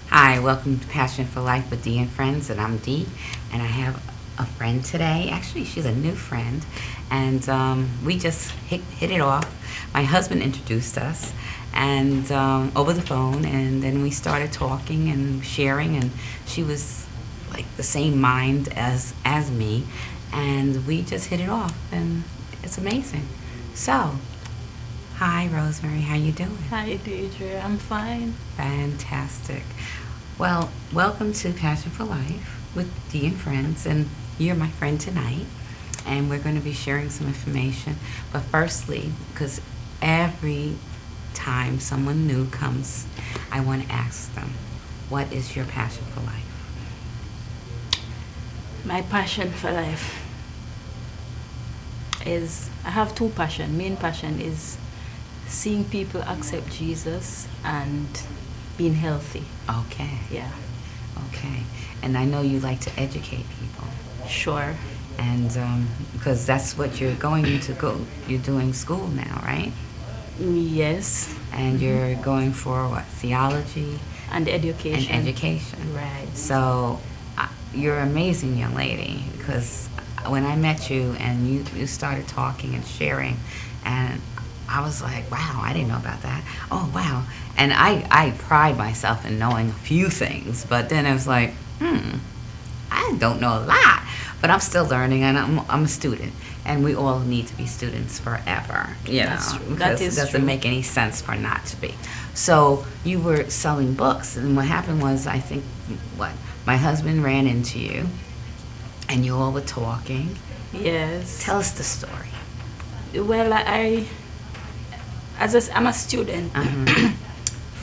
Hi, welcome to Passion for Life with Dee and Friends, and I'm Dee, and I have a friend today. Actually, she's a new friend, and we just hit it off. My husband introduced us, and over the phone, and then we started talking and sharing, and she was like the same mind as me, and we just hit it off, and it's amazing. So, hi, Rosemary, how you doing? Hi, Deidre. I'm fine. Fantastic. Well, welcome to Passion for Life with Dee and Friends, and you're my friend tonight, and we're going to be sharing some information. But firstly, because every time someone new comes, I want to ask them, what is your passion for life? My passion for life is, I have two passion. Main passion is seeing people accept Jesus and being healthy. Okay, Yeah, okay. And I know you like to educate people, sure. and because that's what you're you're doing school now, right? Yes. And you're going for what, theology And and education. education. Right. So you're an amazing young lady, because when I met you and you started talking and sharing, and I was like, wow, I didn't know about that. Oh, wow. And I pride myself in knowing a few things, but then I was like, I don't know a lot, but I'm still learning, and I'm a student, and we all need to be students forever, That's true. because That it is doesn't true. make any sense for not to be. So you were selling books, and what happened was, I think, my husband ran into you, and you all were talking. Yes. Tell us the story. Well, I'm a student Uh-huh.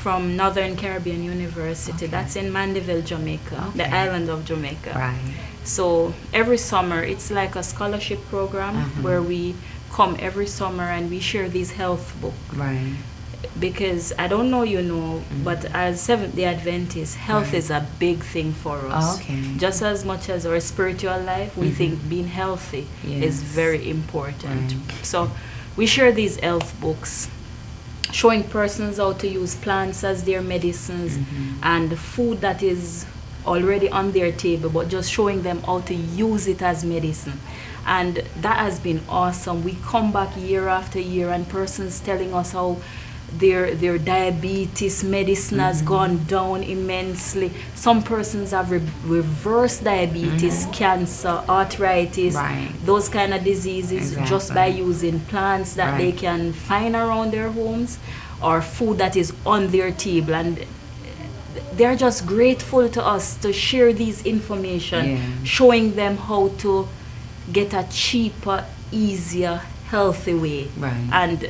from Northern Caribbean University. Okay. That's in Mandeville, Jamaica, the Okay. island of Jamaica. Right. So every summer, it's like a scholarship program where we come every summer and we share these health books. Right. Because I don't know, but as Seventh-day Adventists, health Right. is a big thing for us. Oh, okay. Just as much as our spiritual life, we think being healthy Yes. is very important. Right. So we share these health books, showing persons how to use plants as their medicines and food that is already on their table, but just showing them how to use it as medicine. And that has been awesome. We come back year after year and persons telling us how their diabetes medicine has gone down immensely. Some persons have reversed diabetes, cancer, arthritis, Right. those kind of diseases just by Exactly. using plants that they Right. can find around their homes or food that is on their table. And they're just grateful to us to share these information, Yeah. showing them how to get a cheaper, easier, healthy way. Right. And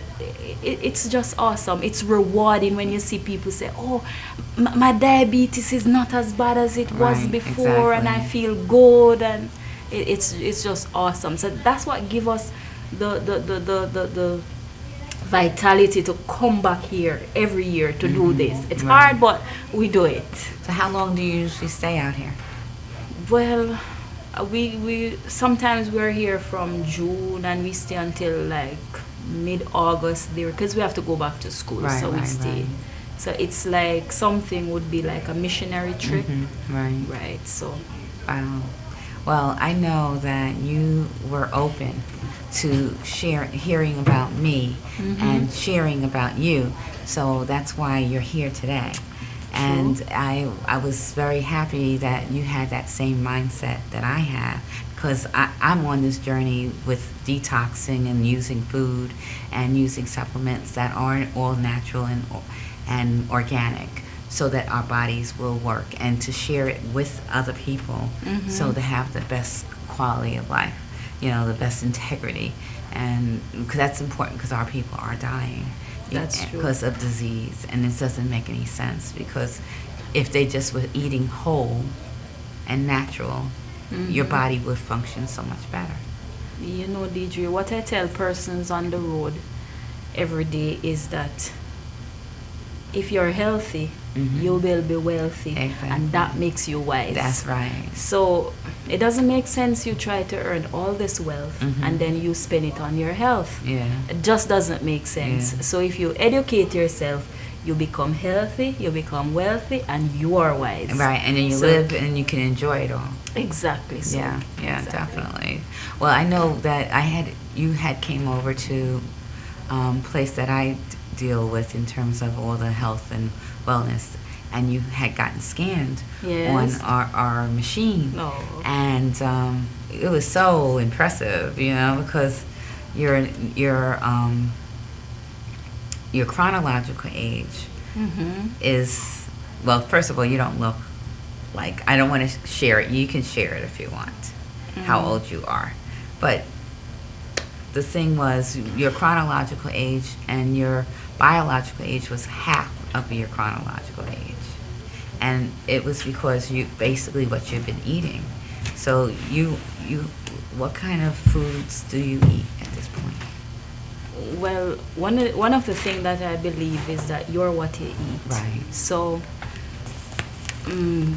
it's just awesome. It's rewarding when you see people say, oh, my diabetes is not as bad as it was Right, before, and I exactly. feel good, and it's just awesome. So that's what gives us the vitality to come back here every year to do this. It's Right. hard, but we do it. So how long do you usually stay out here? Well, we sometimes we're here from June and we stay until like mid-August there, because we have to go back to school, Right, so we right, stay. right. So it's like something would be like a missionary trip, Right. right? So Wow. Well, I know that you were open to hearing about me and sharing about you, so that's why you're here today. And I was very happy that you had that same mindset that I have, because I'm on this journey with detoxing and using food and using supplements that aren't all natural and organic, so that our bodies will work, and to share it with other people, so to have the best quality of life, the best integrity, and because that's important, because our people are dying. That's true. Because of disease, and it doesn't make any sense, because if they just were eating whole and natural, your body would function so much better. Deidre, what I tell persons on the road every day is that if you're healthy, you will be wealthy, Exactly. and that makes you wise. That's right. So it doesn't make sense you try to earn all this wealth and then you spend it on your health. Yeah. It just doesn't make sense. Yeah. So if you educate yourself, you become healthy, you become wealthy, and you are wise. Right, and then you live and you can enjoy it all. Exactly. So, Yeah, exactly. definitely. Well, I know that you had came over to place that I deal with in terms of all the health and wellness, and you had gotten scanned Yes. on our machine. Oh. And it was so impressive, because your chronological age is, well, first of all, you don't look like, I don't want to share it. You can share it if you want, how old you are. But the thing was, your chronological age and your biological age was half of your chronological age. And it was because basically what you've been eating. So what kind of foods do you eat at this point? Well, one of the things that I believe is that you're what you eat. Right. So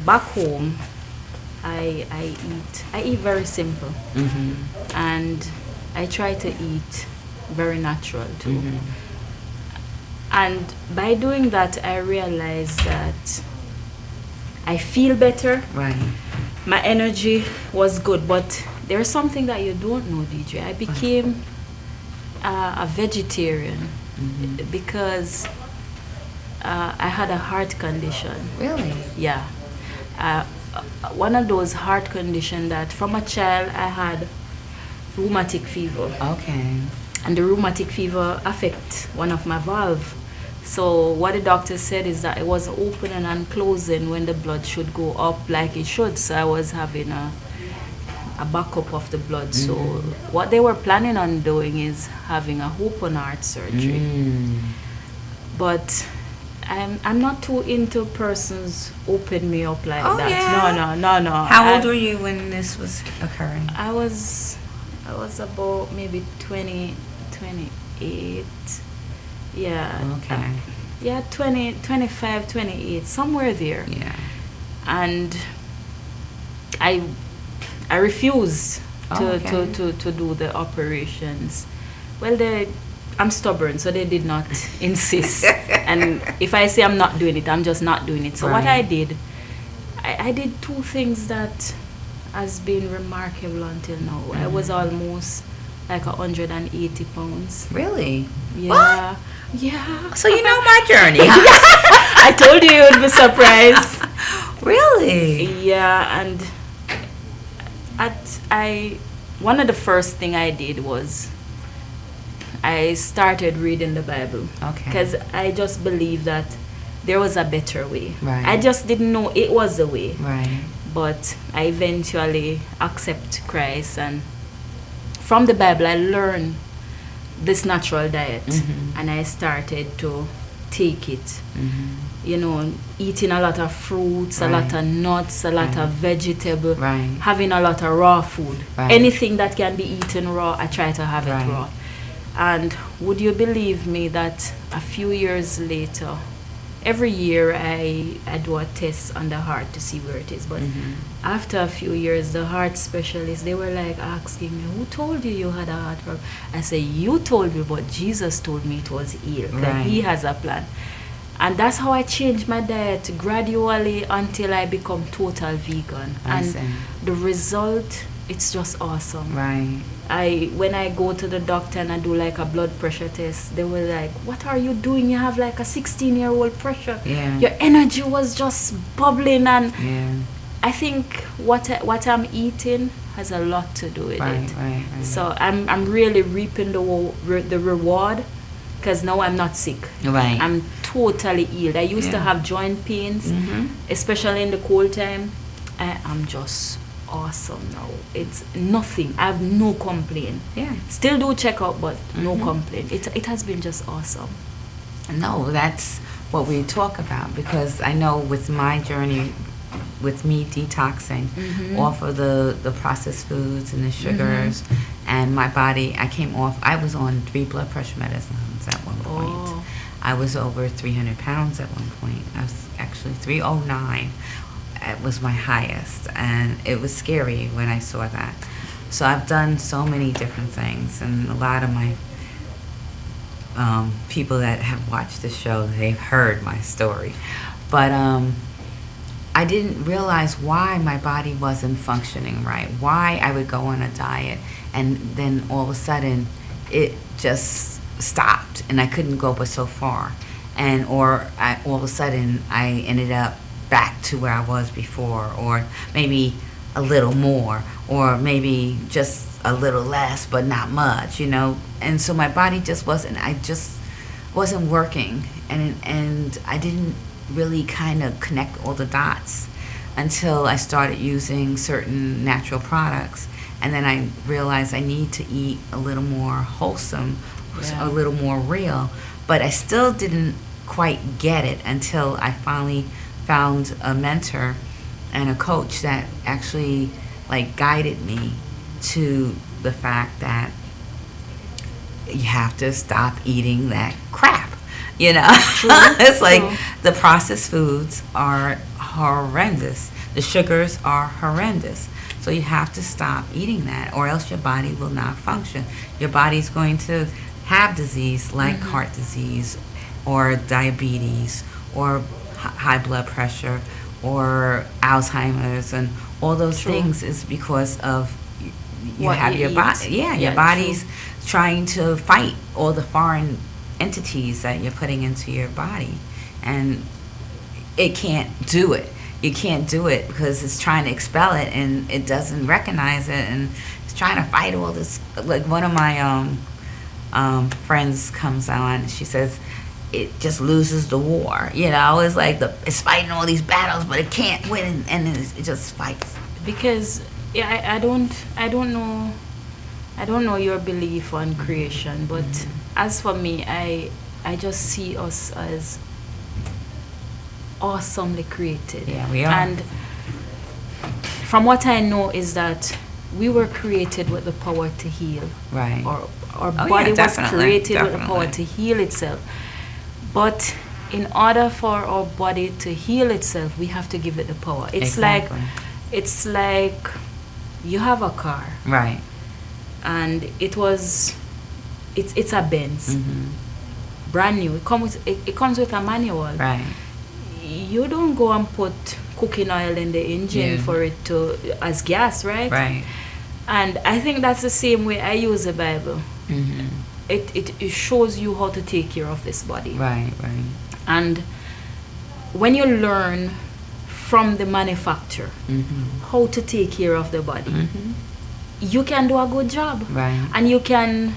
back home, I eat very simple, and I try to eat very natural too. And by doing that, I realized that I feel better. Right. My energy was good, but there's something that you don't know, DJ. I became a vegetarian because I had a heart condition. Really? Yeah. One of those heart conditions that from a child I had rheumatic fever. Okay. And the rheumatic fever affect one of my valve. So what the doctor said is that it was opening and closing when the blood should go up like it should. So I was having a backup of the blood. So what they were planning on doing is having a open heart surgery. But I'm not too into persons open me up like that. Yeah. No. How old were you when this was occurring? I was about maybe 20, 28. Yeah. Okay. Yeah, 20, 25, 28, somewhere there. Yeah. And I refused to do the operations. Well, I'm stubborn, so they did not insist. And if I say I'm not doing it, I'm just not doing it. So what I did, I did two things that has been remarkable until now. I was almost like 180 pounds. Really? Yeah. What? Yeah. So you know my journey. I told you you'd be surprised. Really? Yeah, and one of the first thing I did was I started reading the Bible. Okay. Because I just believed that there was a better way. Right. I just didn't know it was the way. Right. But I eventually accept Christ, and from the Bible I learned this natural diet, and I started to take it. Eating a lot of fruits, a lot of nuts, a lot of vegetable, having a lot of raw food. Anything that can be eaten raw, I try to have it raw. And would you believe me that a few years later, every year I do a test on the heart to see where it is. But after a few years, the heart specialists, they were like asking me, who told you had a heart problem? I said, you told me, but Jesus told me it was healed, that he has a plan. And that's how I changed my diet gradually until I become total vegan. And the result, it's just awesome. Right. When I go to the doctor and I do like a blood pressure test, they were like, what are you doing? You have like a 16-year-old pressure. Yeah. Your energy was just bubbling. And yeah. I think what I'm eating has a lot to do with Right, it. right, right. So I'm really reaping the reward, because now I'm not sick. Right. I'm totally healed. I used to Yeah. have joint pains, Mhm. especially in the cold time. I'm just awesome now. It's nothing. I have no complaint. Yeah. Still do check out, but no Mhm. complaint. It has been just awesome. No, that's what we talk about, because I know with my journey, with me detoxing Mhm. off of the processed foods and the sugars, and my body, I came off, I was on 3 blood pressure medicines at one point. Oh. I was over 300 pounds at one point. I was actually 309. It was my highest, and it was scary when I saw that. So I've done so many different things, and a lot of my people that have watched the show, they've heard my story. But I didn't realize why my body wasn't functioning right, why I would go on a diet, and then all of a sudden it just stopped, and I couldn't go but so far. And all of a sudden I ended up back to where I was before, or maybe a little more, or maybe just a little less, but not much, you know. And so my body just wasn't working, and I didn't really kind of connect all the dots until I started using certain natural products, and then I realized I need to eat a little more wholesome, Yeah. a little more real. But I still didn't quite get it until I finally found a mentor and a coach that actually like guided me to the fact that you have to stop eating that crap, you know. It's like True. the processed foods are horrendous, the sugars are horrendous, so you have to stop eating that, or else your body will not function. Your body's going to have disease like heart disease, or diabetes, or high blood pressure, or Alzheimer's, and all those True. things is because of you What have you your eat. body. Yeah, Yeah, your body's trying to fight all the foreign entities that you're putting into your body, and it can't do it. You can't do it because it's trying to expel it, and it doesn't recognize it, and it's trying to fight all this. Like one of my friends comes on, she says it just loses the war. You know, it's like it's fighting all these battles, but it can't win, and it just fights. Because I don't know your belief on creation, but as for me, I just see us as awesomely created. Yeah, we are. And from what I know is that we were created with the power to heal. Right. Or our Oh, yeah, body was definitely, created with the power definitely. to heal itself. But in order for our body to heal itself, we have to give it the power. Exactly. It's like you have a car, Right. and it's a Benz, Mm-hmm. brand new. It comes with a manual. Right. You don't go and put cooking oil in the engine Yeah. for it to as gas, right? Right. And I think that's the same way I use the Bible. Mm-hmm. It shows you how to take care of this body. Right. Right. And when you learn from the manufacturer Mm-hmm. how to take care of the body, Mm-hmm. you can do a good job. Right. And you can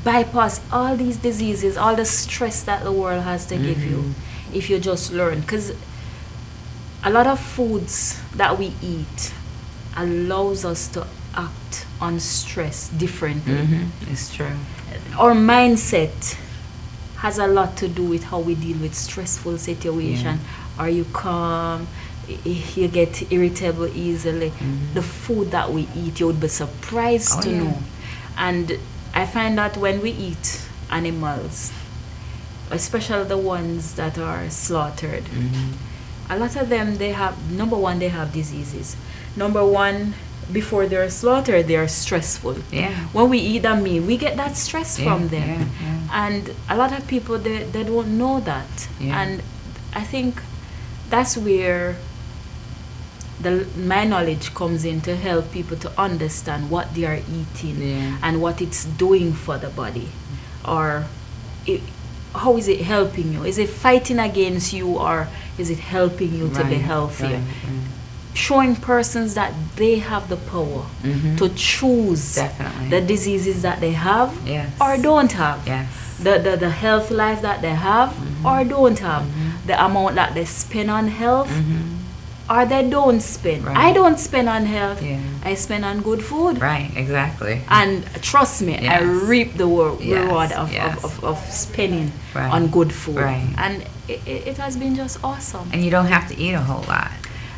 bypass all these diseases, all the stress that the world has to give you, if you just learn. Because a lot of foods that we eat allows us to act on stress differently. Mm-hmm. It's true. Our mindset has a lot to do with how we deal with stressful situation. Are you calm? You get irritable easily. Mhm. The food that we eat, you would be surprised Oh, to yeah. know. And I find that when we eat animals, especially the ones that are slaughtered, Mm-hmm. a lot of them, they have, number one, they have diseases. Number one, before they're slaughtered, they are stressful. Yeah. When we eat a meal, we get that stress Yeah, from them. yeah, yeah. And a lot of people, they don't know that. Yeah. And I think that's where my knowledge comes in, to help people to understand what they are eating Yeah. and what it's doing for the body. Or how is it helping you? Is it fighting against you, or is it helping you to be Right, healthier? right, right. showing persons that they have the power to choose Definitely. the diseases that they have Yes. or don't have. Yes. The health life that they have or don't have. The amount that they spend on health or they don't spend. Right. I don't spend on health. Yeah. I spend on good food. Right, exactly. And trust me, Yes. I reap the Yes, reward yes. of spending Right. on good food. Right. And it has been just awesome. And you don't have to eat a whole lot.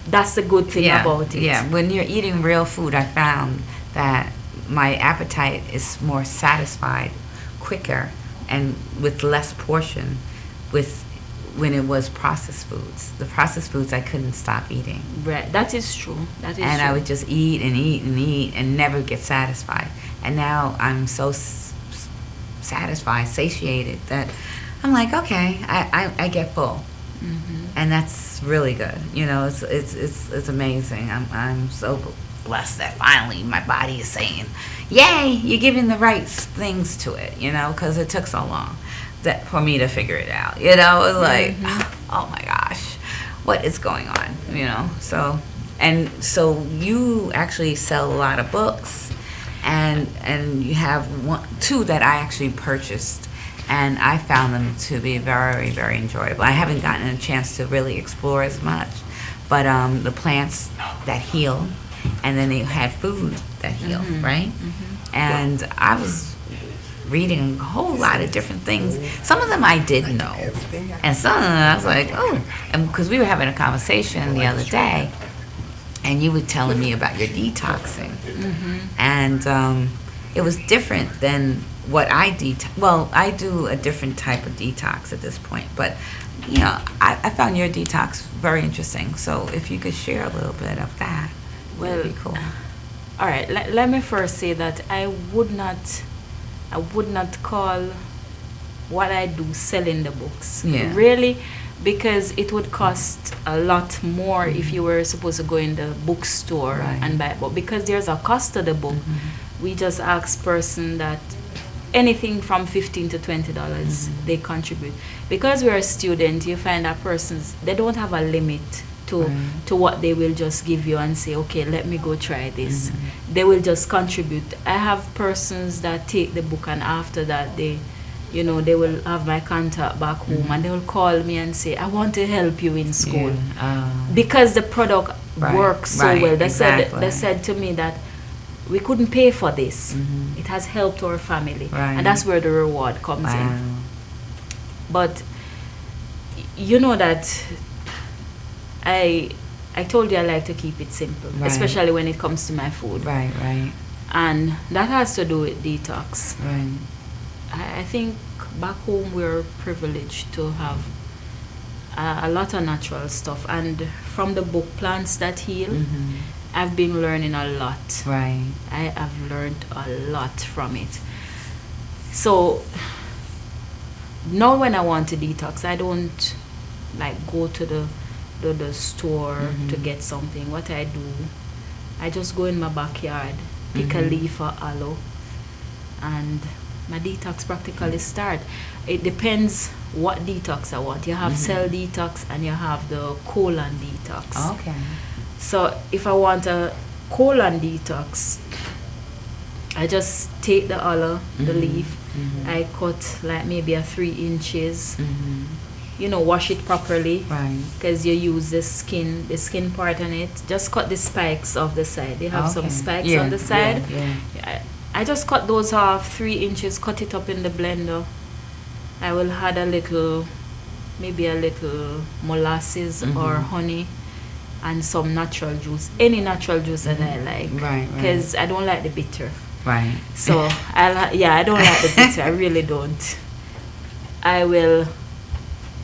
That's the good thing about it. Yeah, when you're eating real food, I found that my appetite is more satisfied quicker and with less portion with when it was processed foods. The processed foods I couldn't stop eating. Right. That is true. That is And true. I would just eat and eat and eat and never get satisfied. And now I'm so satisfied, satiated that I'm like, okay, I get full. And that's really good. You know, it's amazing. I'm so blessed that finally my body is saying, yay, you're giving the right things to it, you know, because it took so long that for me to figure it out. You know, it was like, oh my gosh, what is going on, you know? So you actually sell a lot of books, and you have two that I actually purchased, and I found them to be very, very enjoyable. I haven't gotten a chance to really explore as much, but the plants that heal, and then they had food that heal, right? And I was reading a whole lot of different things. Some of them I did know, and some of them I was like, oh, and because we were having a conversation the other day, and you were telling me about your detoxing, and it was different than what I detox. Well, I do a different type of detox at this point, but you know, I found your detox very interesting. So if you could share a little bit of that, Well, would be cool. All right. Let me first say that I would not call what I do selling the books. Yeah. Really, because it would cost a lot more if you were supposed to go in the bookstore Right. and buy a book. Because there's a cost to the book. We just ask person that anything from $15 to $20 they contribute. Because we're a student, you find that persons, they don't have a limit to what they will just give you and say, okay, let me go try this. They will just contribute. I have persons that take the book, and after that they will have my contact back home, and they will call me and say, I want to help you in school. Because the product Right, works so right, well. They exactly. said to me that we couldn't pay for this. It has helped our family. Right. And that's where the reward comes in. Wow. But you know that I told you I like to keep it simple, Right. especially when it comes to my food. Right, right, And that has to do with detox. right. I think back home we're privileged to have a lot of natural stuff. And from the book Plants That Heal, I've been learning a lot. Right. I have learned a lot from it. So now when I want to detox, I don't like go to the store to get something. What I do, I just go in my backyard, pick a leaf or aloe, and my detox practically start. It depends what detox I want. You have cell detox and you have the colon detox. Okay. So if I want a colon detox, I just take the aloe, the leaf, I cut like maybe a 3 inches, wash it properly, Right. because you use the skin part on it. Just cut the spikes off the side. They have some Okay. spikes Yeah, on the side. yeah. I just cut those off 3 inches, cut it up in the blender. I will add maybe a little molasses or honey and some natural juice, any natural juice that I like. Right, right. Because I don't like the bitter. Right. So I don't like the bitter. I really don't. I will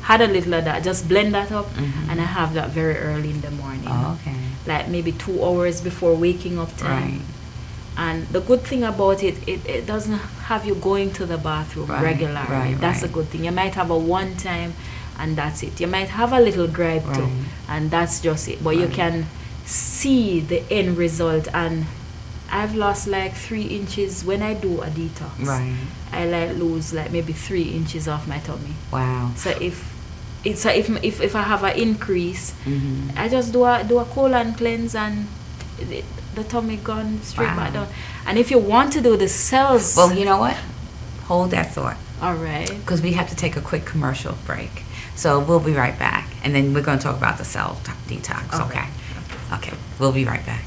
add a little of that, just blend that up, and I have that very early in the morning. Oh, okay. Like maybe 2 hours before waking up time. Right. And the good thing about it doesn't have you going to the bathroom Right, regularly. right, That's right. a good thing. You might have a one time and that's it. You might have a little gripe too, Right. and that's just it. But you Right. can see the end result. And I've lost like 3 inches when I do a detox. Right. I like lose like maybe 3 inches off my tummy. Wow. So if it's a, if I have an increase, Mm-hmm. I just do a colon cleanse and the tummy gone straight Wow. back down. And if you want to do the cells, Well, you know what? Hold that thought, all right. because we have to take a quick commercial break. So we'll be right back, and then we're going to talk about the cell detox. Okay. Okay. Okay. We'll be right back.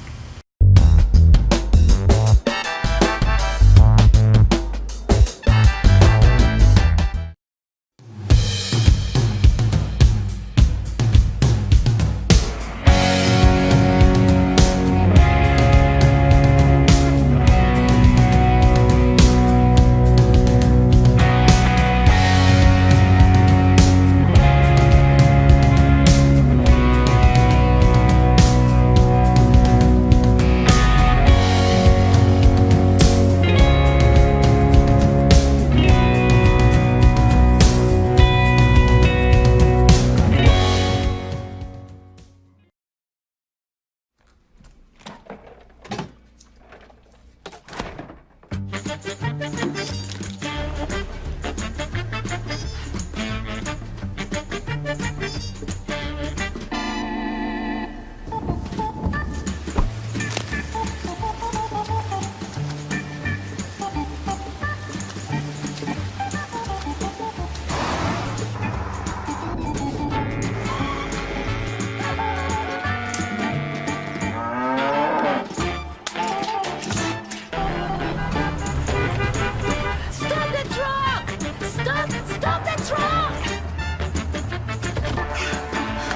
Stop the truck! Stop the truck!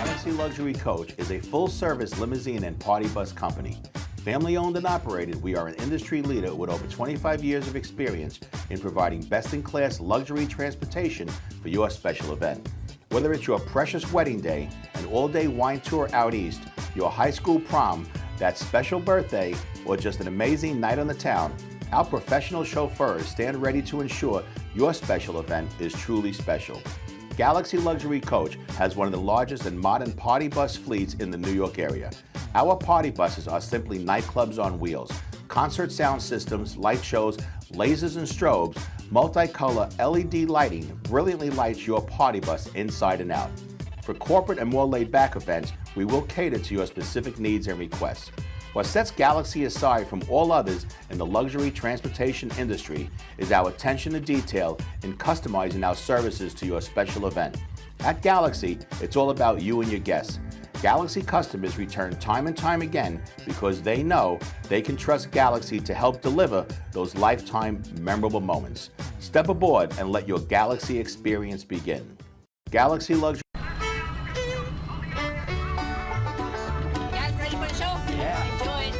Galaxy Luxury Coach is a full-service limousine and party bus company. Family-owned and operated, we are an industry leader with over 25 years of experience in providing best-in-class luxury transportation for your special event. Whether it's your precious wedding day, an all-day wine tour out east, your high school prom, that special birthday, or just an amazing night on the town, our professional chauffeurs stand ready to ensure your special event is truly special. Galaxy Luxury Coach has one of the largest and modern party bus fleets in the New York area. Our party buses are simply nightclubs on wheels. Concert sound systems, light shows, lasers and strobes, multicolor LED lighting brilliantly lights your party bus inside and out. For corporate and more laid-back events, we will cater to your specific needs and requests. What sets Galaxy aside from all others in the luxury transportation industry is our attention to detail in customizing our services to your special event. At Galaxy, it's all about you and your guests. Galaxy customers return time and time again because they know they can trust Galaxy to help deliver those lifetime memorable moments. Step aboard and let your Galaxy experience begin. Galaxy Luxury. Guys, ready for the show? Yeah. Enjoy it.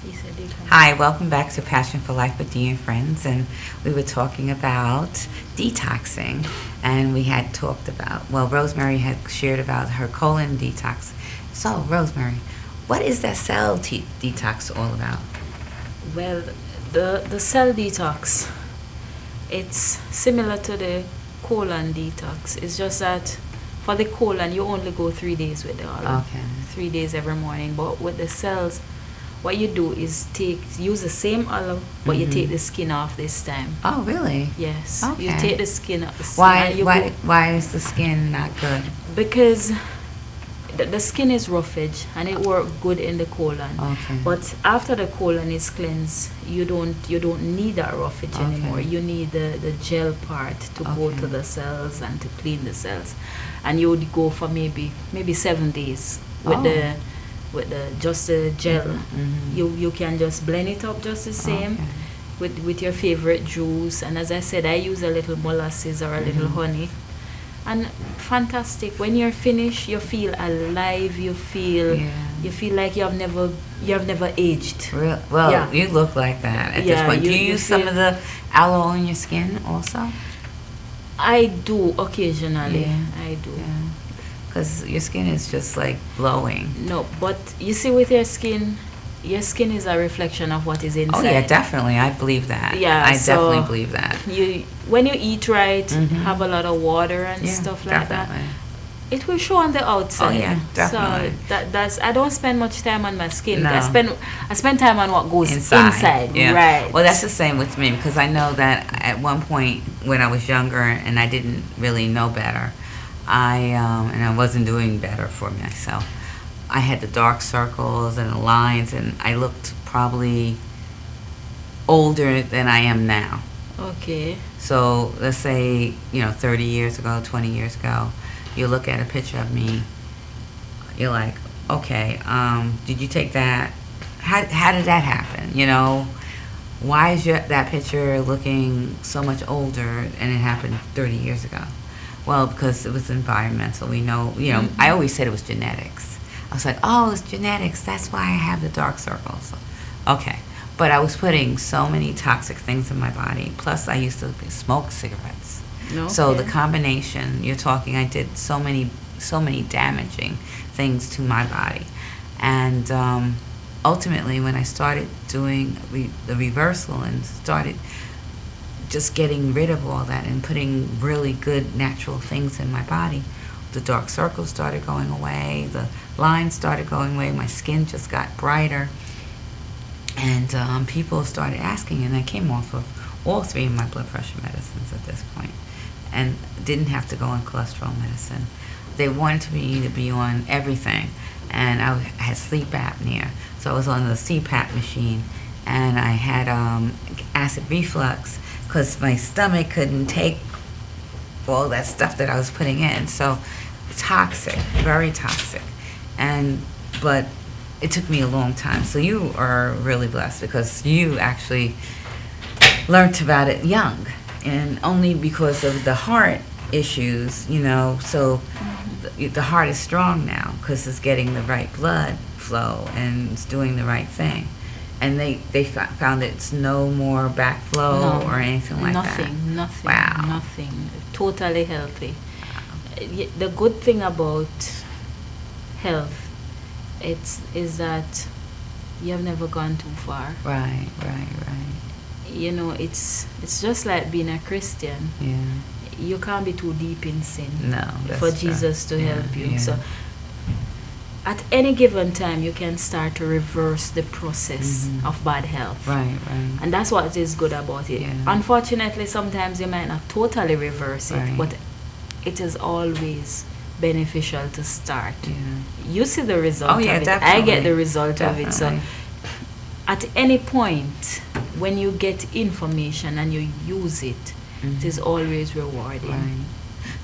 He said they can- Hi, welcome back to Passion for Life with Dee and Friends, and we were talking about detoxing, and we had talked about, well, Rosemary had shared about her colon detox. So, Rosemary, what is that cell detox all about? Well, the cell detox, it's similar to the colon detox. It's just that for the colon, you only go 3 days with the olive. Okay. 3 days every morning. But with the cells, what you do is use the same olive, but you take the skin off this time. Oh, really? Yes. You Okay. take the skin off. And you go- Why is the skin not good? Because the skin is roughage and it work good in the colon. Okay. But after the colon is cleansed, you don't need that roughage Okay. anymore. You need the gel part to go Okay. to the cells and to clean the cells. And you would go for maybe 7 days with Oh. the just the gel. Mhm. You can just blend it up just the same. Okay. With your favorite juice, and as I said, I use a little molasses or a little Mhm. honey, and fantastic. When you're finished, you feel alive. You feel like you have never aged. Well, Yeah. you look like that at this Yeah, point. Do you- you you use some feel- of the aloe on your skin also? I do occasionally. Yeah. I do. Yeah. Because your skin is just like glowing. No, but you see, with your skin is a reflection of what is inside. Oh yeah, definitely. I believe that. Yeah, I so- definitely believe that. When you eat right, Mhm. have a lot of water and Yeah, stuff like definitely. that, it will show on the outside. Oh, yeah, definitely. So that's I don't spend much time on my skin. No. I spend time on what goes inside. Yeah. Right. Well, that's the same with me because I know that at one point when I was younger and I didn't really know better, and I wasn't doing better for myself. I had the dark circles and the lines, and I looked probably older than I am now. Okay. So let's say 30 years ago, 20 years ago, you look at a picture of me, you're like, okay, did you take that? How did that happen? Why is that picture looking so much older and it happened 30 years ago? Well, because it was environmental. We know, I always said it was genetics. I was like, oh, it's genetics. That's why I have the dark circles. Okay. But I was putting so many toxic things in my body. Plus, I used to smoke cigarettes. So the combination, you're talking, I did so many damaging things to my body. And ultimately, when I started doing the reversal and started just getting rid of all that and putting really good natural things in my body, the dark circles started going away, the lines started going away, my skin just got brighter. And people started asking, and I came off of all 3 of my blood pressure medicines at this point and didn't have to go on cholesterol medicine. They wanted me to be on everything, and I had sleep apnea, so I was on the CPAP machine, and I had acid reflux because my stomach couldn't take all that stuff that I was putting in. So toxic, very toxic. But it took me a long time. So you are really blessed because you actually learned about it young, and only because of the heart issues, so the heart is strong now because it's getting the right blood flow and it's doing the right thing. And they found it's no more backflow or anything like that. Nothing. Wow. Nothing. Totally healthy. The good thing about health is that you have never gone too far. Right. It's just like being a Christian. Yeah. You can't be too deep in sin No. That's for true. Jesus to Yeah, help you. yeah. So at any given time, you can start to reverse the process Mhm. of bad health. Right. And that's what is good about it. Yeah. Unfortunately, sometimes you might not totally reverse it, Right. but it is always beneficial to start. Yeah. You see the result Oh, yeah, of it. definitely. I get the result of it. So Definitely. at any point, when you get information and you use it, it is always rewarding. Right.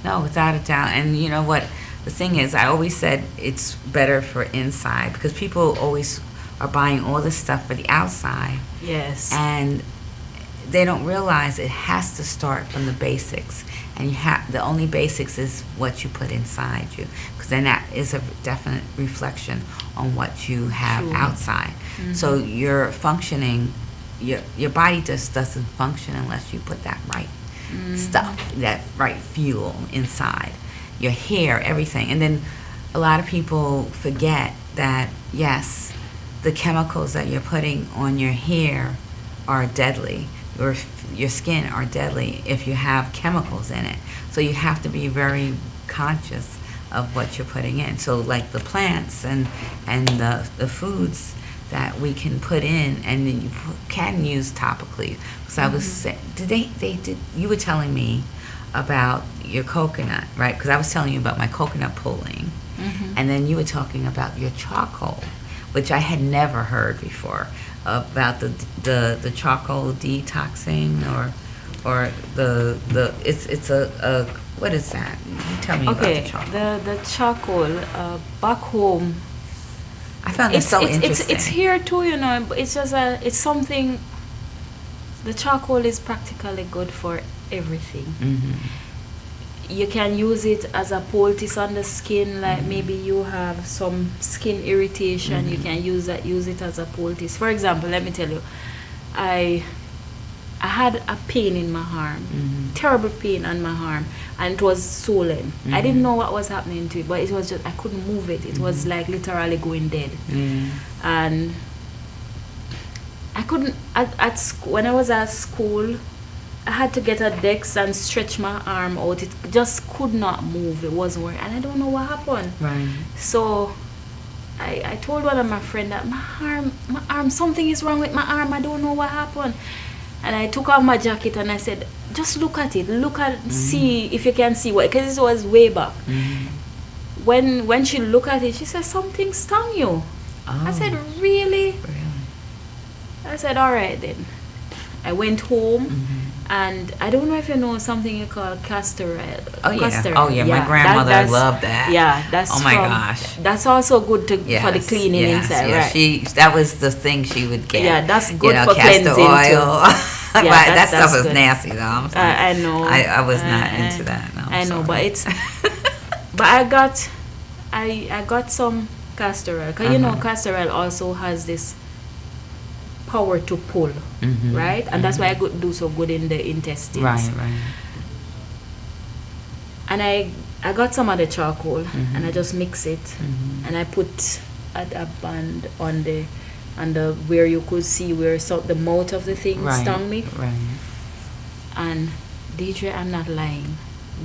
No, without a doubt. And you know what? The thing is, I always said it's better for inside because people always are buying all this stuff for the outside, Yes. and they don't realize it has to start from the basics. And the only basics is what you put inside you, because then that is a definite reflection on what you have True. outside. So you're functioning, your body just doesn't function unless you put that right stuff, that right fuel inside. Your hair, everything. And then a lot of people forget that, yes, the chemicals that you're putting on your hair are deadly. Your skin are deadly if you have chemicals in it. So you have to be very conscious of what you're putting in. So like the plants and the foods that we can put in and then you can use topically. So I was saying, you were telling me about your coconut, right? Because I was telling you about my coconut pulling, and then you were talking about your charcoal, which I had never heard before, about the charcoal detoxing or the it's a what is that? You tell me about the charcoal. The charcoal back home. I found it so interesting. It's here too, you know. But it's just it's something. The charcoal is practically good for everything. You can use it as a poultice on the skin, like maybe you have some skin irritation. You can use it as a poultice. For example, let me tell you, I had a pain in my arm, terrible pain on my arm, and it was swollen. I didn't know what was happening to it, but it was just I couldn't move it. It was like literally going dead, and I couldn't at school. When I was at school, I had to get a desk and stretch my arm out. It just could not move. It wasn't working, and I don't know what happened. Right. So I told one of my friends that my arm, something is wrong with my arm. I don't know what happened. And I took off my jacket and I said, just look at it. See if you can see what, because it was way back. When she looked at it, she said, something stung you. I said, really? I said, all right then. I went home, and I don't know if you know something you call castor oil. Oh yeah, my grandmother loved that. Yeah, that's oh my gosh. That's also good for the cleaning inside, right? That was the thing she would get. Yeah, that's good for castor cleansing oil. too. That stuff was good. nasty though. I know. I was not into that. No, I know, sorry. but it's. But I got some castor oil, because you know castor oil also has this power to pull, right? And that's why I could do so good in the intestines. Right. And I got some of the charcoal and I just mix it and I put a band on the where you could see where the mouth of the thing stung me. Right. And DJ, I'm not lying.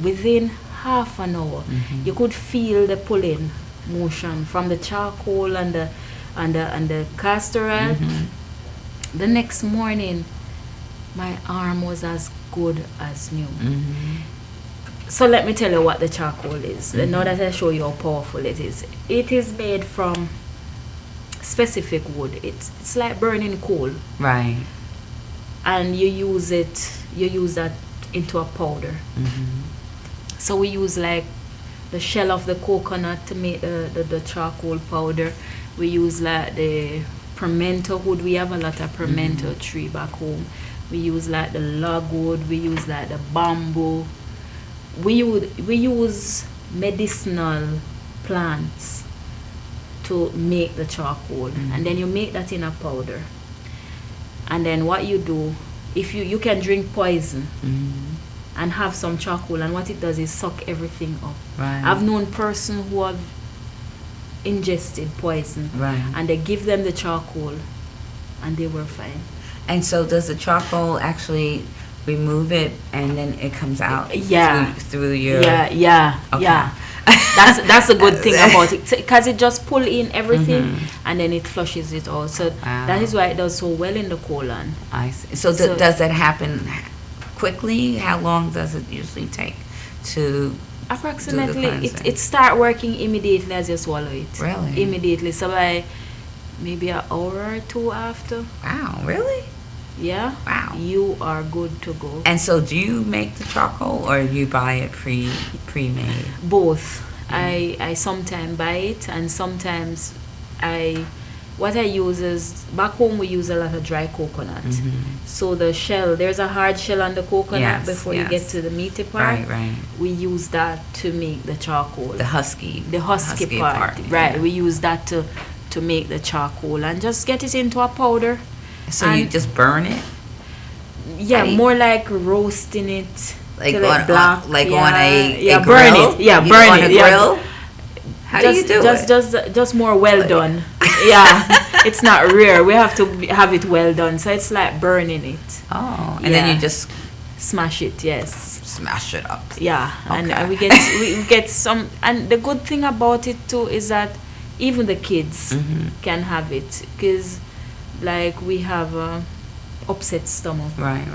Within half an hour, you could feel the pulling motion from the charcoal and the castor oil. The next morning, my arm was as good as new. So let me tell you what the charcoal is. Now that I show you how powerful it is made from specific wood. It's like burning coal. Right. And you use that into a powder. So we use like the shell of the coconut to make the charcoal powder. We use like the pimento wood. We have a lot of pimento tree back home. We use like the logwood. We use like the bamboo. We use medicinal plants to make the charcoal, and then you make that in a powder. And then what you do, if you can drink poison and have some charcoal, and what it does is suck everything up. Right. I've known person who have ingested poison, and they give them the charcoal and they were fine. And so does the charcoal actually remove it and then it comes out through your yeah. That's a good thing about it, because it just pull in everything and then it flushes it out. So that is why it does so well in the colon. I see. So does that happen quickly? How long does it usually take to approximately it start working immediately as you swallow it. Really? Immediately. So by maybe an hour or two after. Wow, really? Yeah. Wow. You are good to go. And so do you make the charcoal or you buy it pre-made? Both. I sometimes buy it, and sometimes what I use is, back home we use a lot of dry coconut. So the shell, there's a hard shell on the coconut before you get to the meaty part. Right. We use that to make the charcoal. The husky part. Right. We use that to make the charcoal and just get it into a powder. So you just burn it? Yeah, more like roasting it. Like on black. on a grill? Burn it. Yeah, burn it. On a grill? How do you do it? Just more well done. Yeah, it's not rare. We have to have it well done. So it's like burning it. Oh, and then you just smash it. Yes. Smash it up. Yeah, Okay. and we get some. And the good thing about it too is that even the kids can have it, because like we have upset stomach. Right.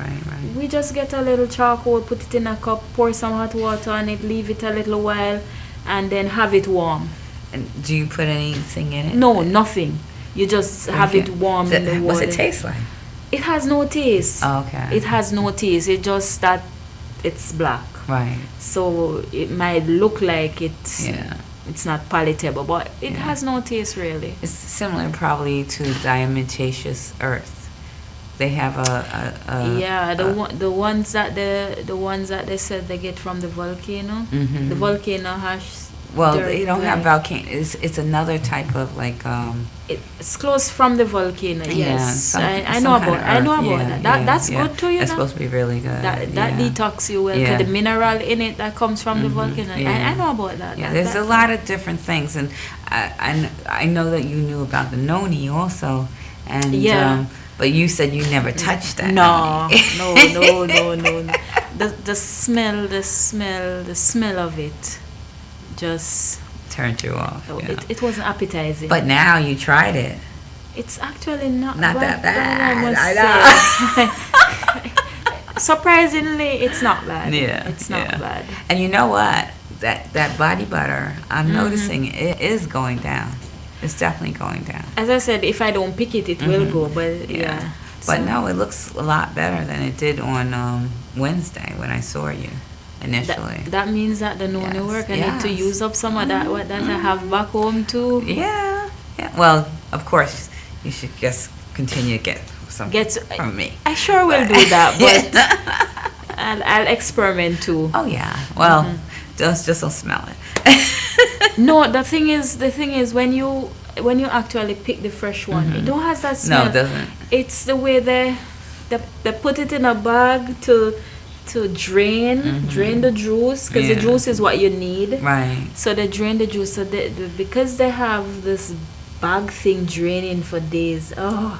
We just get a little charcoal, put it in a cup, pour some hot water on it, leave it a little while, and then have it warm. And do you put anything in it? No, nothing. You just have it warm in the water. What's it taste like? It has no taste. Oh, okay. It has no taste. It just that it's black. Right. So it might look like it's Yeah. it's not palatable, but it Yeah. has no taste really. It's similar probably to diatomaceous earth. They have a Yeah, the ones that they said they get from the volcano. Mhm. The volcano has. well, they're they don't have like- volcano. It's another type of like It's close from the volcano. Yes, I know some kind about. of I know earth. about that. That's good to you. It's know? supposed to be really good. That yeah. detox you well. 'Cause Yeah. the mineral in it that comes from the Mhm, volcano. yeah. I know about that. Yeah, That- there's that- a lot of different things, and I know that you knew about the noni also, and Yeah. but you said you never touched that. No, noni. no. The smell of it just Turned you off. Yeah. it wasn't appetizing. But now you tried it. it's actually not That bad. I must I say. Surprisingly, it's not bad. Yeah, It's not yeah. bad. And you know what? That body butter, I'm Mm-hmm. noticing it is going down. It's definitely going down. As I said, if I don't pick it, it will Mhm. go. But yeah. But So- no, it looks a lot better than it did on Wednesday when I saw you initially. That means that the noni Yes, work. I need to yes. use up some of that what that I have back home too. Yeah. Well, of course, you should just continue to get some from me. I sure will do that, but I'll experiment too. Oh yeah. Well, Mm-hmm. just don't smell it. No, the thing is when you actually pick the fresh one, it don't have that smell. No, it doesn't. It's the way they put it in a bag to drain the juice, because the Yeah. juice is what you need. Right. So they drain the juice. So because they have this bag thing draining for days. Oh,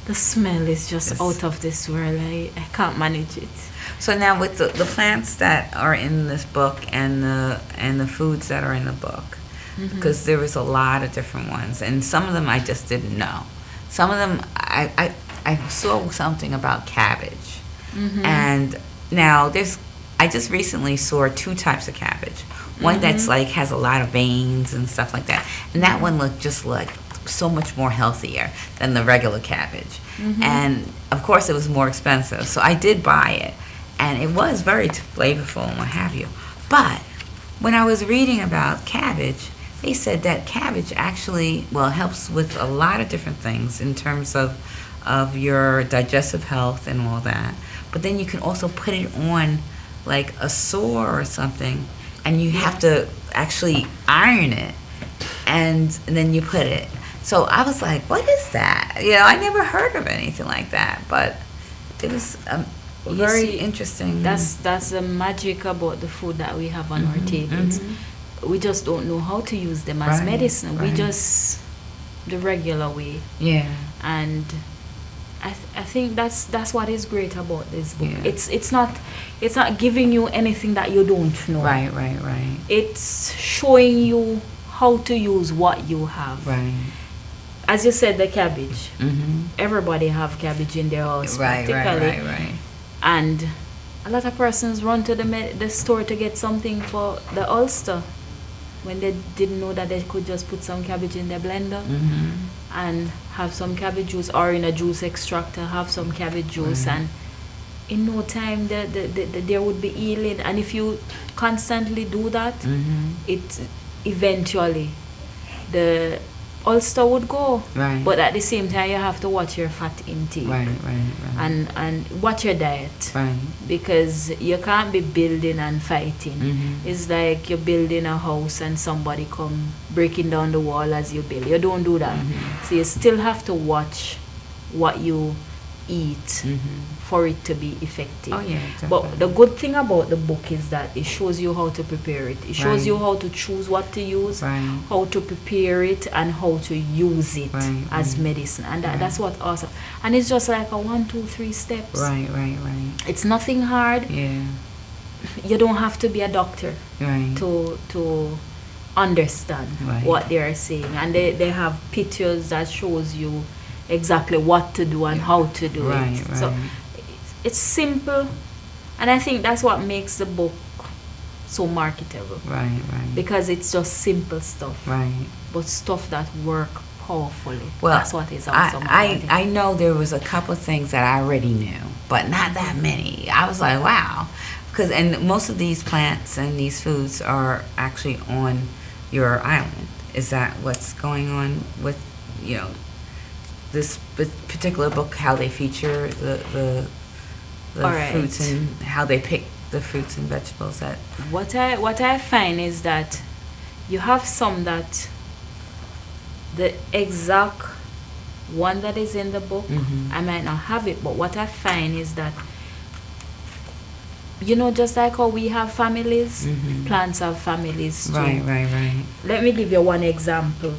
the smell is just Yes. out of this world. I can't manage it. So now with the plants that are in this book and the foods that are in the book, Mm-hmm. because there was a lot of different ones, and some of them I just didn't know. Some of them I saw something about cabbage, Mm-hmm. and now I just recently saw two types of cabbage. One that's like has a lot of veins and stuff like that, and that one looked just like so much more healthier than the regular cabbage. And of course it was more expensive, so I did buy it, and it was very flavorful and what have you. But when I was reading about cabbage, they said that cabbage actually helps with a lot of different things in terms of your digestive health and all that. But then you can also put it on like a sore or something, and you have to actually iron it, and then you put it. So I was like, what is that? I never heard of anything like that, but it was You very see, interesting. That's the magic about the food that we have on our tables. We just don't know how to use them as Right, medicine. We right. just the regular way, yeah. and I think that's what is great about this book. Yeah. It's not giving you anything that you don't know. Right. It's showing you how to use what you have. Right. As you said, the cabbage. Mm-hmm. Everybody have cabbage in their house, Right. practically. And a lot of persons run to the store to get something for the Ulster when they didn't know that they could just put some cabbage in their blender Mm-hmm. and have some cabbage juice, or in a juice extractor have some cabbage juice, and in no time there would be healing. And if you constantly do that, Mm-hmm. it eventually the Ulster would go. Right. But at the same time, you have to watch your fat intake Right. and watch your diet, Right. because you can't be building and fighting. Mhm. It's like you're building a house and somebody come breaking down the wall as you build. You don't do that. So you still have to watch what you eat for it to be effective. Oh, yeah, But definitely. the good thing about the book is that it shows you how to prepare it. It shows Right. you how to choose what to use, Right. how to prepare it, and how to use it Right, as right. medicine. And Right. that's what awesome. And it's just like a 1, 2, 3 steps. Right. It's nothing hard. Yeah. You don't have to be a doctor Right. to understand Right. what they are saying. And they have pictures that shows you exactly what to do and how to do Right, it. So right. it's simple, and I think that's what makes the book so marketable, Right, right. because it's just simple stuff, Right. but stuff that work powerfully. Well, That's what is awesome about it. I know there was a couple of things that I already knew, but not that many. I was like, wow. And most of these plants and these foods are actually on your island. Is that what's going on with, this particular book, how they feature the All right. fruits and how they pick the fruits and vegetables that... What I find is that you have some that the exact one that is in the book, Mhm. I might not have it, but what I find is that, just like how we have families, Mhm. plants have families too. Right. Let me give you one example.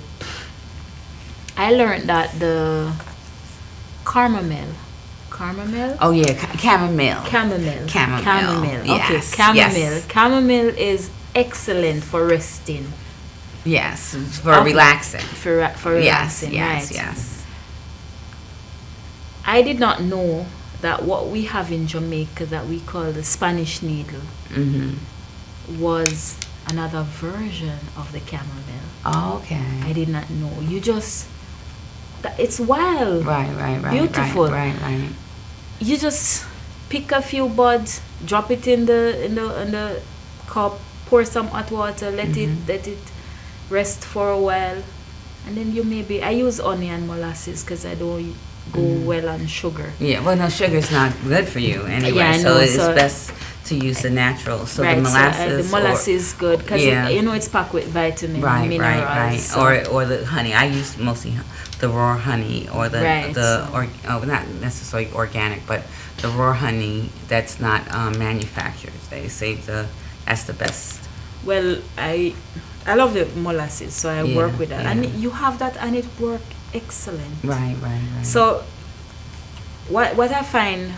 I learned that the chamomile, Oh, yeah, chamomile. chamomile, Chamomile, Okay, yes, chamomile. yes. Chamomile is excellent for resting, Yes, for Okay. relaxing. for Yes, relaxing, yes, right? yes. I did not know that what we have in Jamaica that we call the Spanish needle Mm-hmm. was another version of the chamomile. Oh, okay. I did not know. It's wild. Right. Beautiful. Right. You just pick a few buds, drop it in the cup, pour some hot water, let Mhm. it rest for a while, and then I use honey and molasses because I don't go well on sugar. Yeah, well, no, sugar's not good for you anyway, Yeah, I so know, it's so- best to use the natural. So Right, the molasses, the molasses is good because Yeah. it's packed with vitamin, right, minerals. right. so- Or the honey. I use mostly the raw honey or Right, not necessarily organic, but the raw honey that's not manufactured. They say that's the best. Well, I love the molasses, so I Yeah, work with that, yeah. and you have that, and it work excellent. Right. So, what I find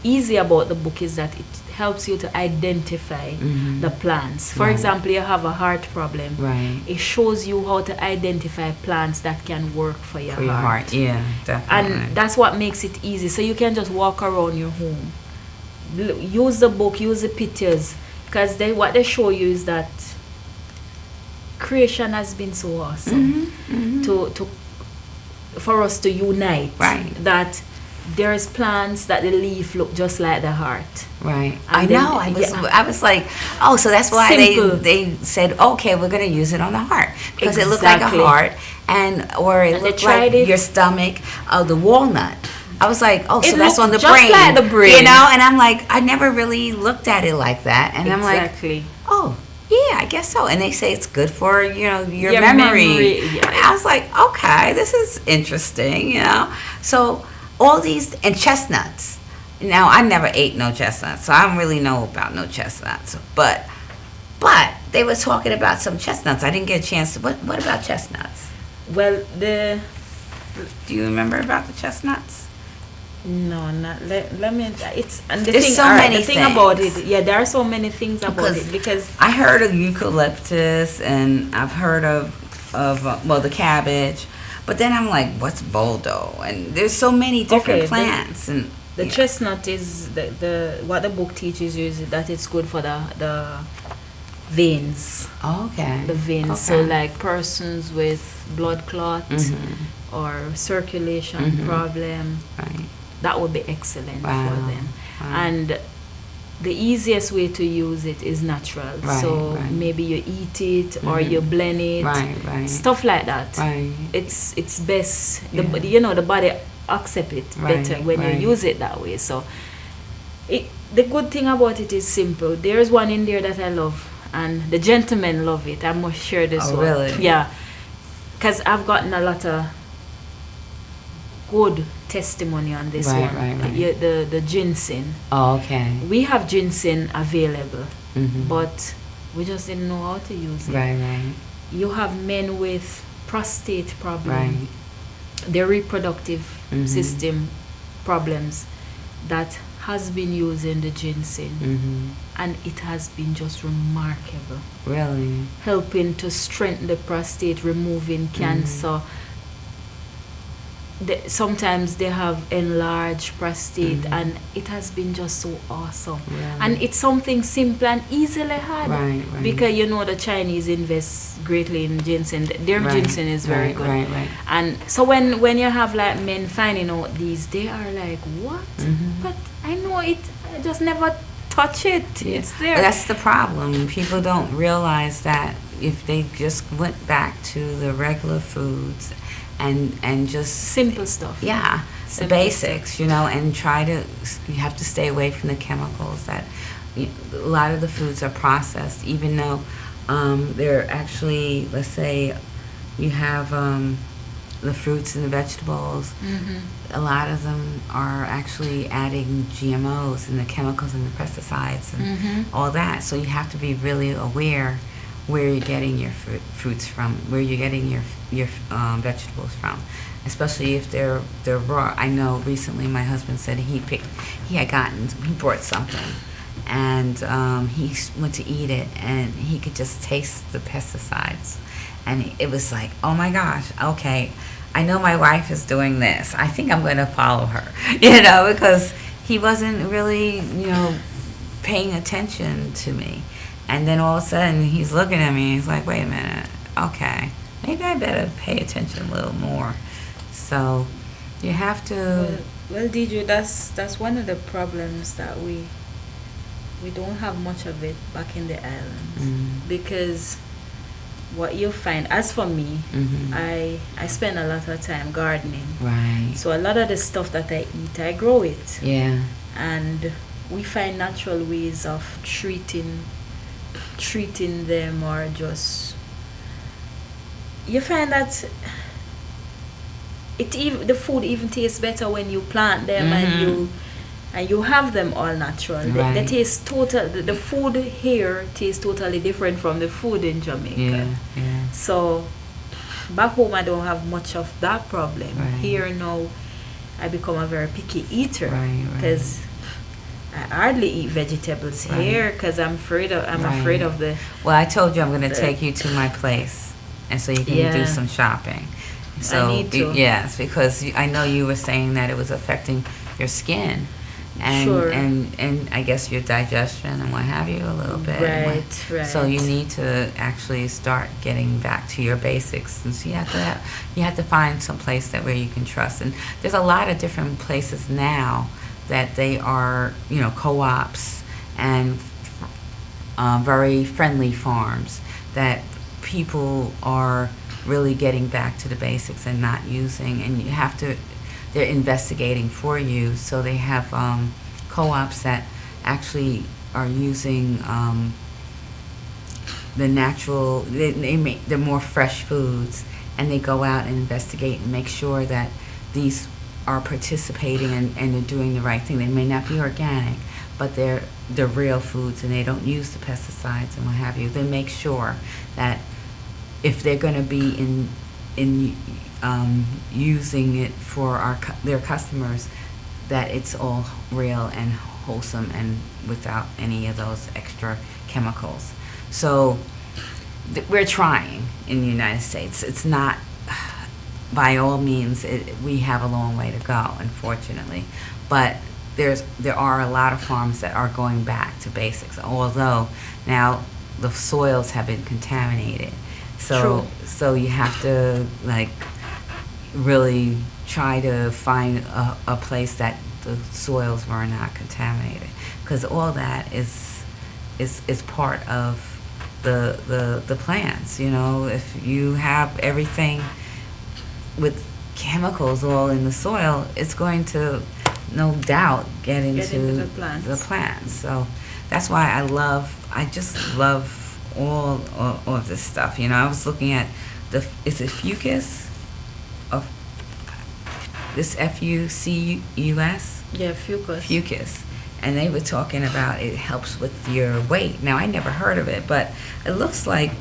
easy about the book is that it helps you to identify Mhm. the plants. For Right. example, you have a heart problem. Right. It shows you how to identify plants that can work for your For your heart, yeah, definitely. And that's what makes it easy. So you can just walk around your home. Use the book, use the pictures, because what they show you is that creation has been so awesome to for us to unite. Right. That there's plants that the leaf look just like the heart. Right. And I then- know. yeah. I was like, oh, so that's why Simple. they said, okay, we're gonna use it on the heart because it looked like a Exactly. heart, or it And they looked like tried it. your stomach, the walnut. I was like, oh, so It that's looked on the just brain, like the brain. And I'm like, I never really looked at it like that, and I'm like, Exactly. oh, yeah, I guess so. And they say it's good for your Your memory. memory, yeah. I was like, okay, this is interesting, So all these and chestnuts. Now I never ate no chestnuts, so I don't really know about no chestnuts. But they were talking about some chestnuts. I didn't get a chance to. What about chestnuts? Well, Do you remember about the chestnuts? no, not let me. It's and the There's thing. so alright, many the thing about things. it, there are so many things about it because I heard of eucalyptus and I've heard of the cabbage, but then I'm like, what's boldo? And there's so many different Okay, plants and the chestnut is the what the book teaches you is that it's good for the veins. Okay. The veins. So Okay. like persons with blood clot Mhm. or circulation Mhm. problem, Right. that would be excellent Wow. for them. Wow. And the easiest way to use it is natural. Right, so right. maybe you eat it or Mhm. you blend it, Right. stuff like that. Right. It's best. Yeah. The body accept it Right, better when right. you use it that way. So the good thing about it is simple. There's one in there that I love, and the gentlemen love it. I must share this Oh, one. really? Yeah, because I've gotten a lot of good testimony on this Right, one. right. The ginseng. Oh, okay. We have ginseng available, Mhm. but we just didn't know how to use it. Right. You have men with prostate problem, Right. their reproductive Mhm. system problems that has been using the ginseng, Mhm. and it has been just remarkable, Really. helping to strengthen the prostate, removing cancer. sometimes they have enlarged prostate, Mhm. and it has been just so awesome. Yeah. And it's something simple and easily had. Right, right. Because you know the Chinese invest greatly in ginseng. Their Right, ginseng is very right, good. right, right. And so when you have like men finding out these, they are like, what? Mhm. But I know it. I just never touch it. Yeah. It's there. That's the problem. People don't realize that if they just went back to the regular foods and just simple stuff. yeah, the Simple basics, you know, and try to you have to stay away from the chemicals that a lot of the foods are processed, even though they're actually, let's say you have the fruits and the vegetables, Mhm. a lot of them are actually adding GMOs and the chemicals and the pesticides and Mhm. all that. So you have to be really aware where you're getting your fruits from, where you're getting your vegetables from, especially if they're raw. I know recently my husband said he brought something, and he went to eat it, and he could just taste the pesticides, and it was like, oh my gosh, okay, I know my wife is doing this. I think I'm going to follow her, you know, because he wasn't really, you know, paying attention to me. And then all of a sudden he's looking at me and he's like, wait a minute, okay, maybe I better pay attention a little more. So you have to, Well, Deidre, that's one of the problems that we don't have much of it back in the islands. Because what you find, as for me, Mhm. I spend a lot of time gardening. right, So a lot of the stuff that I eat, I grow it. yeah, And we find natural ways of treating them, or just you find that the food even tastes better when you plant them Mhm. and you have them all natural. They Right. taste the food here tastes totally different from the food in Jamaica. yeah, yeah, So back home I don't have much of that problem. Right. Here now I become a very picky eater, Right, right. because I hardly eat vegetables Right. here because I'm afraid Right. of the Well, I told you I'm going to take you to my place, and so you can Yeah. do some shopping. So need to. yes, because I know you were saying that it was affecting your skin, and Sure. and I guess your digestion and what have you a little bit. Right. So you need to actually start getting back to your basics, and so you have to find some place that where you can trust. And there's a lot of different places now that they are, you know, co-ops and very friendly farms that people are really getting back to the basics and not using, and you have to, they're investigating for you. So they have co-ops that actually are using the natural, they make the more fresh foods, and they go out and investigate and make sure that these are participating and they're doing the right thing. They may not be organic, but they're real foods, and they don't use the pesticides and what have you. They make sure that if they're going to be in using it for their customers, that it's all real and wholesome and without any of those extra chemicals. So we're trying in the United States. It's not, by all means, we have a long way to go, unfortunately. But there are a lot of farms that are going back to basics, although now the soils have been contaminated. So you have to like really try to find a place that the soils were not contaminated, because all that is part of the plants. You know, if you have everything with chemicals all in the soil, it's going to no doubt get into the plants. So that's why I just love all of this stuff. You know, I was looking at is it Fucus? Of this Fucus? Yeah, Fucus. Fucus. And they were talking about it helps with your weight. Now, I never heard of it, but it looks like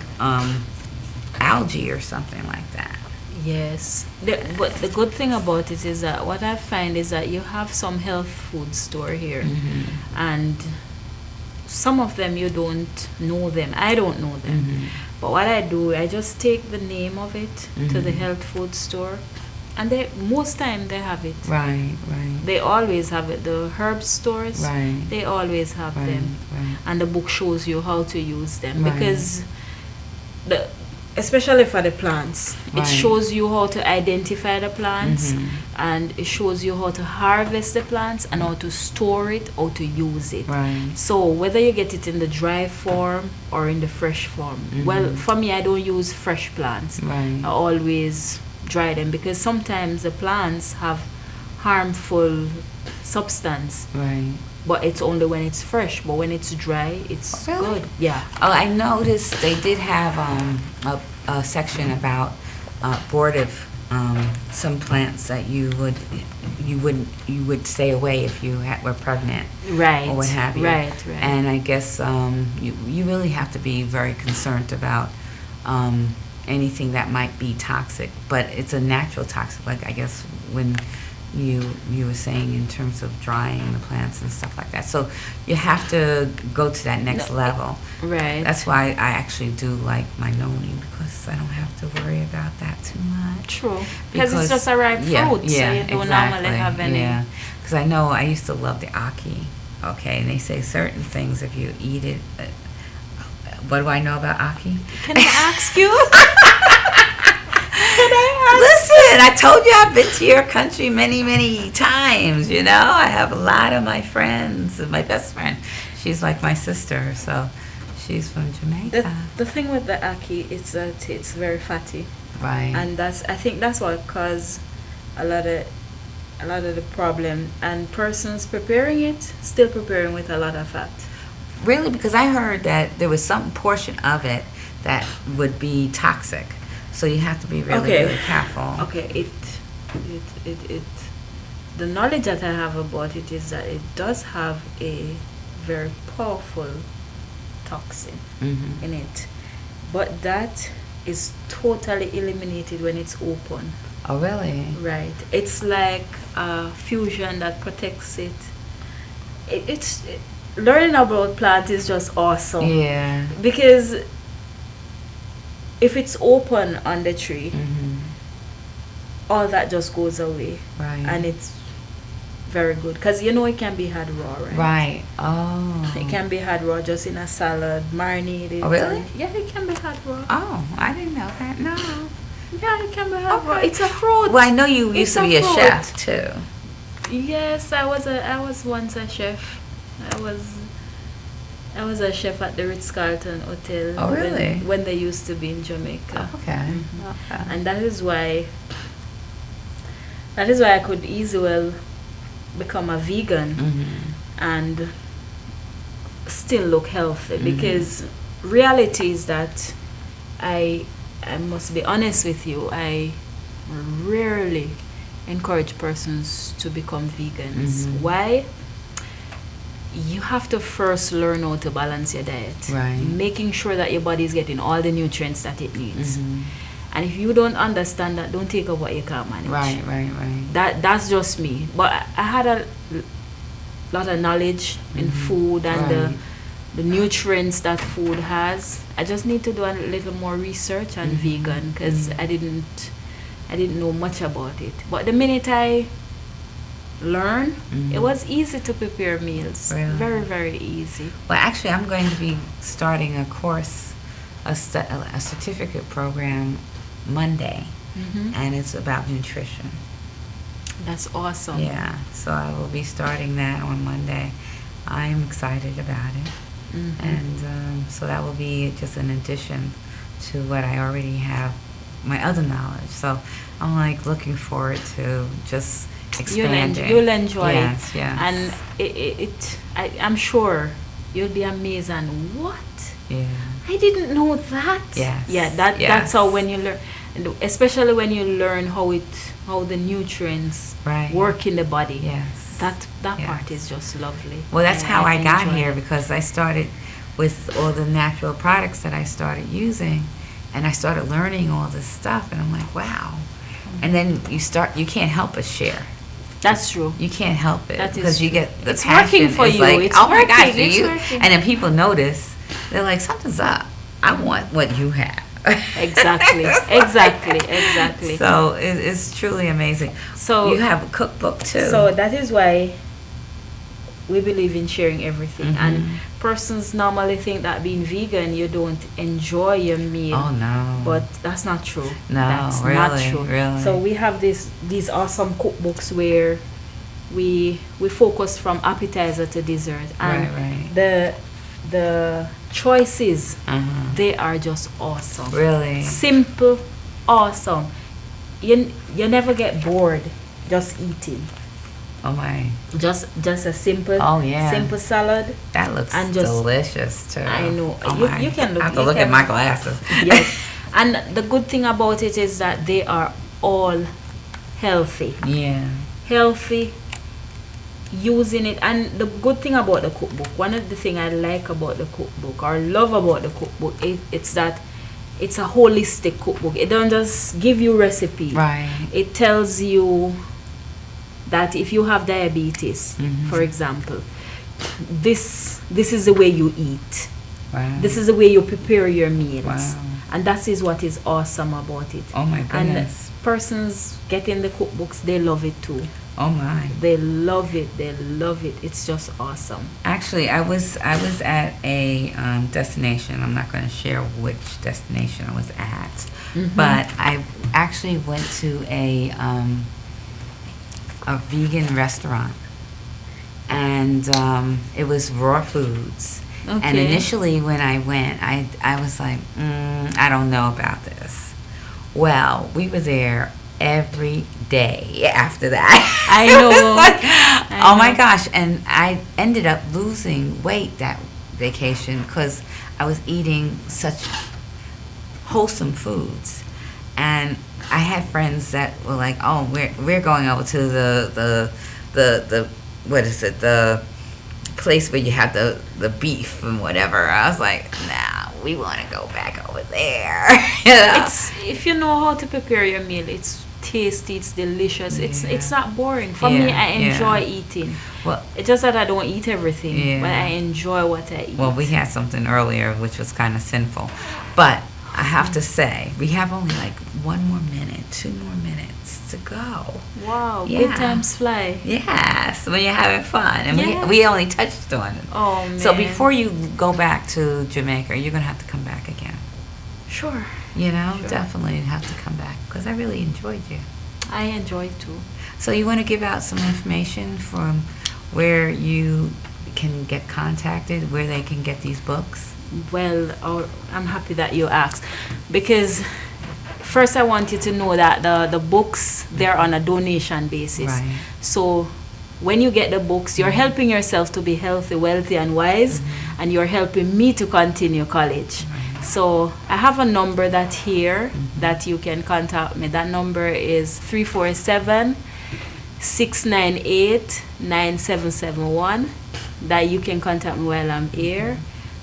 algae or something like that. Yes. But the good thing about it is that what I find is that you have some health food store here. Mm-hmm. And some of them you don't know them. I don't know them. Mm-hmm. But what I do, I just take the name of it to the Mhm. health food store, And most time they have it. Right, right. They always have it. The herb stores, Right. they always have Right, them. right. And the book shows you how to use them. Right. Because, especially for the plants, Right. it shows you how to identify the plants. Mhm. And it shows you how to harvest the plants and how to store it, how to use it. Right. So whether you get it in the dry form or in the fresh form. Well, for me, I don't use fresh plants. Right. I always dry them because sometimes the plants have harmful substance, Right. but it's only when it's fresh. But when it's dry, it's Really? good. Yeah. Oh, I noticed they did have a section about abortive some plants that you would stay away if you were pregnant Right. or what have you. Right. Right. And I guess you really have to be very concerned about anything that might be toxic, but it's a natural toxic. Like I guess when you were saying in terms of drying the plants and stuff like that. So you have to go to that next level. right. That's why I actually do like my noni, because I don't have to worry about that too much. True. Because it's just a ripe fruit, Yeah, so you don't normally have any. Yeah, because I know I used to love the aki. Okay, and they say certain things if you eat it. What do I know about aki? Can I ask you? Listen, I told you I've been to your country many, many times. You know, I have a lot of my friends. My best friend, she's like my sister, so she's from Jamaica. The thing with the ackee is that it's very fatty, Right. and I think that's what caused a lot of the problem. And persons preparing it still preparing with a lot of fat. Really, because I heard that there was some portion of it that would be toxic, so you have to be really, Okay. really careful. Okay, the knowledge that I have about it is that it does have a very powerful toxin Hmm. in it, but that is totally eliminated when it's open. Oh, really? Right. It's like a fusion that protects it. Learning about plants is just awesome. Yeah. Because if it's open on the tree, Hmm. all that just goes away. Right. And it's very good. Because it can be had raw, right? Right. Oh. It can be had raw just in a salad, marinated. Oh, really? Yeah, it can be had raw. Oh, I didn't know that. No. Yeah, it can be had raw. Okay. It's a fruit. Well, I know you It's used to a be a fruit. chef too. Yes, I was once a chef. I was a chef at the Ritz-Carlton Hotel. Oh, really? When they used to be in Jamaica. Okay. Mhm. Okay. And that is why I could easily become a vegan Hmm. and still look healthy, Mhm. because reality is that I must be honest with you, I rarely encourage persons to become vegans. Mhm. Why? You have to first learn how to balance your diet, Right. making sure that your body is getting all the nutrients that it needs. Hmm. And if you don't understand that, don't take up what you can't manage. Right. Right. Right. That's just me. But I had a lot of knowledge in food and Right. the nutrients that food has. I just need to do a little more research on vegan, because I didn't know much about it. But the minute I learned, it was easy to prepare meals. Really? Very, very easy. Well, actually, I'm going to be starting a course, a certificate program Monday, and it's about nutrition. That's awesome. Yeah, so I will be starting that on Monday. I'm excited about it. And so that will be just an addition to what I already have, my other knowledge. So I'm like looking forward to just expanding. You'll enjoy Yes, it. yes. And I'm sure you'll be amazed. And what? Yeah. I didn't know that. Yes, Yeah, yes. that's how when you learn, and especially when you learn how the nutrients Right. work in the body. Yes. That Yes. part is just lovely. Well, that's how I got enjoy here, it. because I started with all the natural products that I started using, and I started learning all this stuff, and I'm like, wow. And then you can't help but share. That's true. You can't help it, That is because you true. get the It's passion. working for It's you. like, It's oh my gosh, working. It's you. working. And then people notice. They're like, something's up. I want what you have. Exactly. Exactly. So it's truly amazing. So you have a cookbook too. So that is why we believe in sharing everything. Mhm. And persons normally think that being vegan, you don't enjoy your meal. Oh no. But that's not true. No, That's not really, true. really. So we have these awesome cookbooks where we focus from appetizer to dessert, and Right. the choices, Uh-huh. they are just awesome. Really. Simple, awesome. You never get bored just eating. Oh my. Just a simple Oh, yeah. simple salad. That looks And just- delicious too. I know. Oh You- my. you can look- I have to you look can- at my glasses. Yes. And the good thing about it is that they are all healthy. Yeah. Healthy, using it. And the good thing about the cookbook, one of the things I like about the cookbook or love about the cookbook, it's that it's a holistic cookbook. It don't just give you recipe. Right. It tells you that if you have diabetes, Mhm. for example, this is the way you eat. Wow. This is the way you prepare your meals. Wow. And that is what is awesome about it. Oh my And goodness. persons getting the cookbooks, they love it too. Oh my. They love it. They love it. It's just awesome. Actually, I was at a destination. I'm not going to share which destination I was at, Mhm. but I actually went to a vegan restaurant, and it was Raw Foods. And Okay. initially, when I went, I was like, I don't know about this. Well, we were there every day after that. I It was know. like, I oh my know. gosh. And I ended up losing weight that vacation because I was eating such wholesome foods. And I had friends that were like, oh, we're going over to the what is it, the place where you have the beef and whatever. I was like, nah, we want to go back over there. You know? It's, if you know how to prepare your meal, it's tasty, it's delicious. Yeah. It's not boring. For me, Yeah, I enjoy yeah. eating. Well, It's just that I don't eat everything, Yeah. but I enjoy what I eat. well, we had something earlier which was kind of sinful, but I have to say we have only like 1 more minute, 2 more minutes to go. Wow, Yeah. good times fly. Yes, when you're having fun, and Yes. we only touched on it. Oh man. So before you go back to Jamaica, you're gonna have to come back again. Sure, You know, Sure. definitely have to come back because I really enjoyed you. I enjoy it too. So you want to give out some information from where you can get contacted, where they can get these books? Well, I'm happy that you asked, because first I want you to know that the books, they're on a donation basis. Right. So when you get the books, you're helping yourself to be healthy, wealthy, and wise, and you're helping me to continue college. So I have a number that's here that you can contact me. That number is 347-698-9771. That you can contact me while I'm here.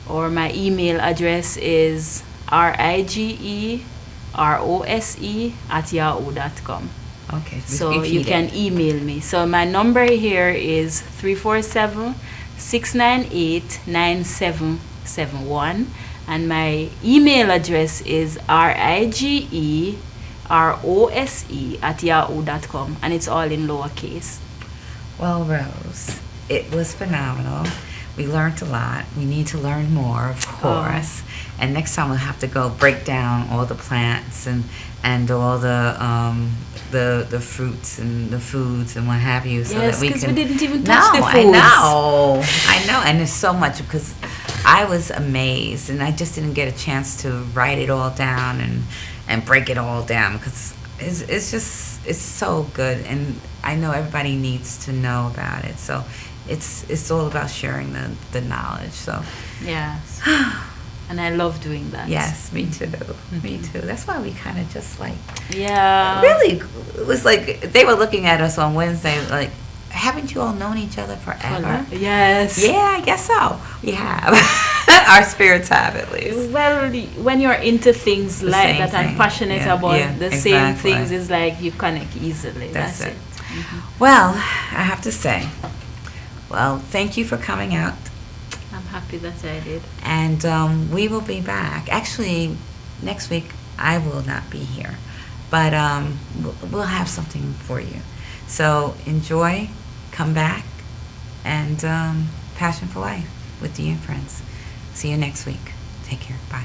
Or my email address is rigerose@yahoo.com. Okay. So repeat you it. can email me. So my number here is 347-698-9771. And my email address is rigerose@yahoo.com. And it's all in lowercase. Well, Rose, it was phenomenal. We learned a lot. We need to learn more, of course. And next time we'll have to go break down all the plants and all the fruits and the foods and what have you, so Yes, that we 'cause can. we didn't even touch the No, foods. I know, and there's so much because I was amazed, and I just didn't get a chance to write it all down and break it all down because it's so good, and I know everybody needs to know about it. So it's all about sharing the knowledge. So Yes. And I love doing that. yes, me too, me too. That's why we kind of just like Yeah. really, it was like they were looking at us on Wednesday like, haven't you all known each other forever? Yes. Yeah, I guess so. We have. Our spirits have, at least. Well, when you're into things The like same that and thing. passionate Yeah, about yeah, the same exactly. things, it's like you connect easily. That's That's it. it. Well, I have to say, well, thank you for coming out. I'm happy that I did. And we will be back. Actually, next week I will not be here, but we'll have something for you. So enjoy, come back, and Passion for Life with Dee and Friends. See you next week. Take care. Bye.